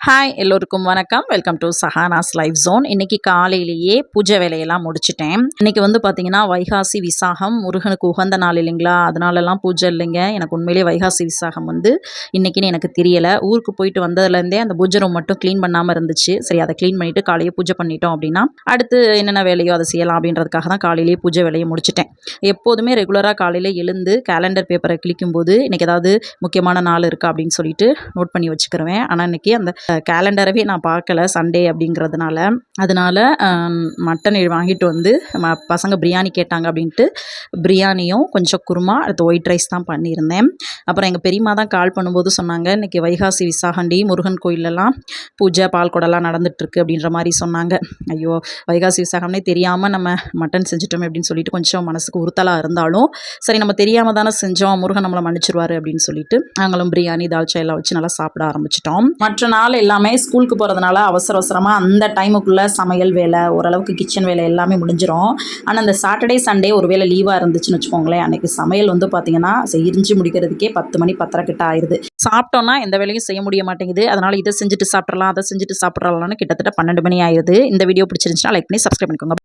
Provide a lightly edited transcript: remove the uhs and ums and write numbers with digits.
Hi எல்லோருக்கும் வணக்கம். Welcome to Sahana's life zone. இன்றைக்கி காலையிலேயே பூஜை வேலையெல்லாம் முடிச்சிட்டேன். இன்றைக்கி வந்து பார்த்திங்கன்னா வைகாசி விசாகம், முருகனுக்கு உகந்த நாள் இல்லைங்களா, அதனாலலாம் பூஜை இல்லைங்க. எனக்கு உண்மையிலேயே வைகாசி விசாகம் வந்து இன்றைக்கின்னு எனக்கு தெரியலை. ஊருக்கு போயிட்டு வந்ததுலேருந்தே அந்த பூஜை ரூம் மட்டும் க்ளீன் பண்ணாமல் இருந்துச்சு. சரி, அதை க்ளீன் பண்ணிவிட்டு காலையே பூஜை பண்ணிட்டோம் அப்படின்னா அடுத்து என்னென்ன வேலையோ அதை செய்யலாம் அப்படின்றதுக்காக தான் காலையிலேயே பூஜை வேலையை முடிச்சிட்டேன். எப்போதுமே ரெகுலராக காலையில் எழுந்து கேலண்டர் பேப்பரை கிளிக்கும்போது இன்றைக்கி ஏதாவது முக்கியமான நாள் இருக்கா அப்படின்னு சொல்லிட்டு நோட் பண்ணி வச்சுக்கிருவேன். ஆனால் இன்றைக்கி அந்த கேலண்டரவே நான் பார்க்கல, சண்டே அப்படிங்கிறதுனால. அதனால் மட்டன் வாங்கிட்டு வந்து பசங்க பிரியாணி கேட்டாங்க அப்படின்ட்டு பிரியாணியும் கொஞ்சம் குருமா, அடுத்து ஒயிட் ரைஸ் தான் பண்ணியிருந்தேன். அப்புறம் எங்கள் பெரியம்மா தான் கால் பண்ணும்போது சொன்னாங்க, இன்றைக்கி வைகாசி விசாகண்டி, முருகன் கோயிலெல்லாம் பூஜை பால் குடம்லாம் நடந்துகிட்ருக்கு அப்படின்ற மாதிரி சொன்னாங்க. ஐயோ, வைகாசி விசாகம்னே தெரியாமல் நம்ம மட்டன் செஞ்சுட்டோமே அப்படின்னு சொல்லிட்டு கொஞ்சம் மனசுக்கு உறுத்தலாக இருந்தாலும் சரி, நம்ம தெரியாமல் தானே செஞ்சோம், முருகன் நம்மளை மன்னிச்சிருவார் அப்படின்னு சொல்லிட்டு நாங்களும் பிரியாணி தால்ச்சா எல்லாம் வச்சு நல்லா சாப்பிட ஆரம்பிச்சிட்டோம். மற்ற நாள் எல்லாமே ஸ்கூலுக்கு போகிறதுனால அவசரமாக அந்த டைமுக்குள்ளே சமையல் வேலை, ஓரளவுக்கு கிச்சன் வேலை எல்லாமே முடிஞ்சிடும். ஆனால் இந்த சாட்டர்டே சண்டே ஒரு வேளை லீவாக இருந்துச்சுன்னு வச்சுக்கோங்களேன், அன்றைக்கி சமையல் வந்து பார்த்திங்கன்னா செஞ்சு முடிக்கிறதுக்கே 10 மணி 10:30 கிட்ட ஆயிடுது. சாப்பிட்டோன்னா எந்த வேலையும் செய்ய முடிய மாட்டேங்குது. அதனால் இதை செஞ்சுட்டு சாப்பிட்றலாம், அதை செஞ்சுட்டு சாப்பிட்றலாம்னு கிட்டத்தட்ட 12 மணி ஆயிடுது. இந்த வீடியோ பிடிச்சிருந்துச்சுன்னா லைக் பண்ணி சப்ஸ்கிரைப் பண்ணிக்கோங்க.